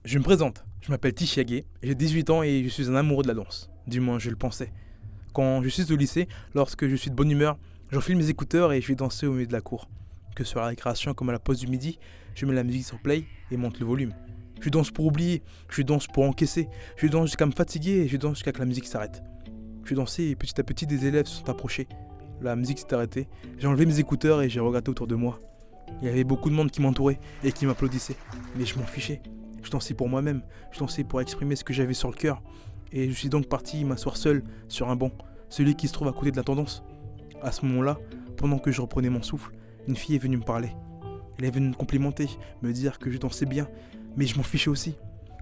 Je me présente, je m'appelle Tishiage, j'ai 18 ans et je suis un amoureux de la danse. Du moins, je le pensais. Quand je suis au lycée, lorsque je suis de bonne humeur, j'enfile mes écouteurs et je vais danser au milieu de la cour. Que sur la récréation comme à la pause du midi, je mets la musique sur play et monte le volume. Je danse pour oublier, je danse pour encaisser, je danse jusqu'à me fatiguer et je danse jusqu'à ce que la musique s'arrête. Je dansais et petit à petit des élèves se sont approchés. La musique s'est arrêtée, j'ai enlevé mes écouteurs et j'ai regardé autour de moi. Il y avait beaucoup de monde qui m'entourait et qui m'applaudissait, mais je m'en fichais. Je dansais pour moi-même, je dansais pour exprimer ce que j'avais sur le cœur. Et je suis donc parti m'asseoir seul sur un banc, celui qui se trouve à côté de la tendance. À ce moment-là, pendant que je reprenais mon souffle, une fille est venue me parler. Elle est venue me complimenter, me dire que je dansais bien, mais je m'en fichais aussi.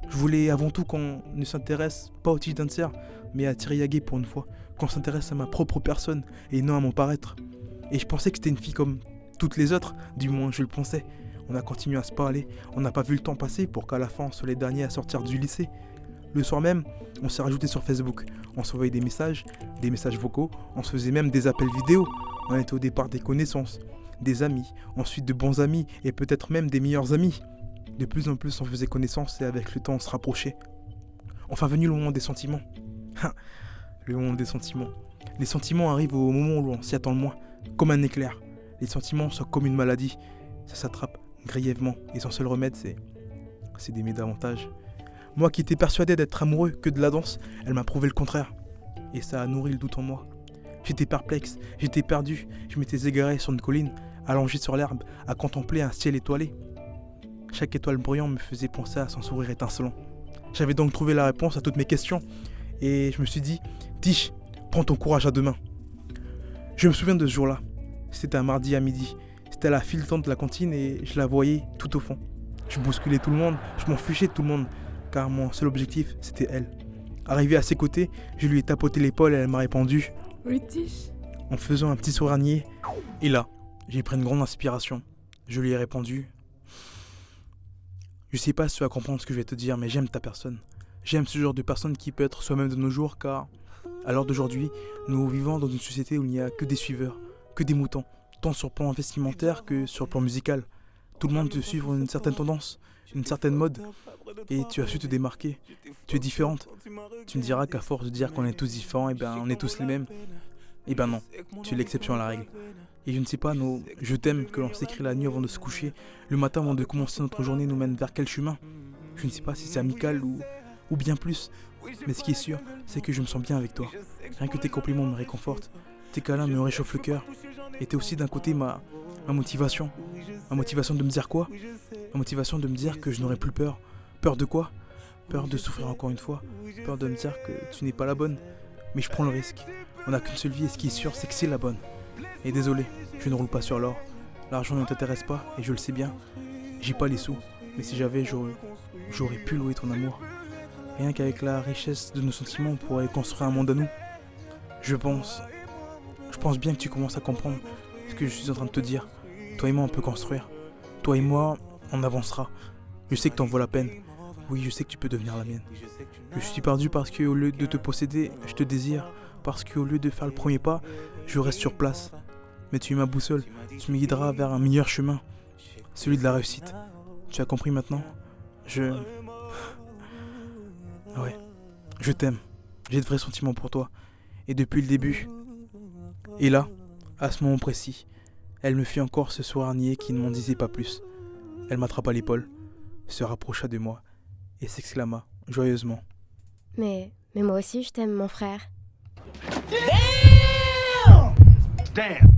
Je voulais avant tout qu'on ne s'intéresse pas au teach dancer, mais à Tishiage pour une fois, qu'on s'intéresse à ma propre personne et non à mon paraître. Et je pensais que c'était une fille comme toutes les autres, du moins je le pensais. On a continué à se parler, on n'a pas vu le temps passer pour qu'à la fin on soit les derniers à sortir du lycée. Le soir même, on s'est rajouté sur Facebook, on s'envoyait des messages vocaux, on se faisait même des appels vidéo. On était au départ des connaissances, des amis, ensuite de bons amis et peut-être même des meilleurs amis. De plus en plus on faisait connaissance et avec le temps on se rapprochait. Enfin venu le moment des sentiments. Le moment des sentiments. Les sentiments arrivent au moment où on s'y attend le moins, comme un éclair. Les sentiments sont comme une maladie, ça s'attrape grièvement et son seul remède c'est d'aimer davantage. Moi qui étais persuadé d'être amoureux que de la danse, elle m'a prouvé le contraire. Et ça a nourri le doute en moi. J'étais perplexe, j'étais perdu, je m'étais égaré sur une colline, allongé sur l'herbe, à contempler un ciel étoilé. Chaque étoile bruyante me faisait penser à son sourire étincelant. J'avais donc trouvé la réponse à toutes mes questions. Et je me suis dit, Tish, prends ton courage à deux mains. Je me souviens de ce jour-là. C'était un mardi à midi. C'était à la file d'attente de la cantine et je la voyais tout au fond. Je bousculais tout le monde, je m'en fichais de tout le monde, car mon seul objectif, c'était elle. Arrivé à ses côtés, je lui ai tapoté l'épaule et elle m'a répondu « Oui, Tish ?» en faisant un petit sourire niais. Et là, j'ai pris une grande inspiration. Je lui ai répondu « Je sais pas si tu vas comprendre ce que je vais te dire, mais j'aime ta personne. J'aime ce genre de personne qui peut être soi-même de nos jours, car à l'heure d'aujourd'hui, nous vivons dans une société où il n'y a que des suiveurs, que des moutons, tant sur le plan vestimentaire que sur le plan musical. Tout le monde te suit une certaine tendance, une certaine mode, et tu as su te démarquer. Tu es différente. Tu me diras qu'à force de dire qu'on est tous différents, et ben on est tous les mêmes. Et ben non, tu es l'exception à la règle. Et je ne sais pas, nos je t'aime que l'on s'écrit la nuit avant de se coucher, le matin avant de commencer notre journée nous mène vers quel chemin? Je ne sais pas si c'est amical ou bien plus. Mais ce qui est sûr, c'est que je me sens bien avec toi. Rien que tes compliments me réconfortent, tes câlins me réchauffent le cœur. Et t'es aussi d'un côté ma motivation. Ma motivation de me dire quoi? Ma motivation de me dire que je n'aurai plus peur. Peur de quoi? Peur de souffrir encore une fois. Peur de me dire que tu n'es pas la bonne. Mais je prends le risque. On n'a qu'une seule vie et ce qui est sûr, c'est que c'est la bonne. Et désolé, je ne roule pas sur l'or. L'argent ne t'intéresse pas et je le sais bien. J'ai pas les sous, mais si j'avais, j'aurais pu louer ton amour. Rien qu'avec la richesse de nos sentiments, on pourrait construire un monde à nous. Je pense bien que tu commences à comprendre ce que je suis en train de te dire. Toi et moi, on peut construire. Toi et moi, on avancera. Je sais que t'en vaut la peine. Oui, je sais que tu peux devenir la mienne. Je suis perdu parce qu'au lieu de te posséder, je te désire. Parce qu'au lieu de faire le premier pas, je reste sur place. Mais tu es ma boussole. Tu me guideras vers un meilleur chemin. Celui de la réussite. Tu as compris maintenant? Ouais, je t'aime. J'ai de vrais sentiments pour toi. Et depuis le début. Et là, à ce moment précis, elle me fit encore ce sourire niais qui ne m'en disait pas plus. Elle m'attrapa l'épaule, se rapprocha de moi et s'exclama joyeusement. Mais moi aussi je t'aime, mon frère. Damn!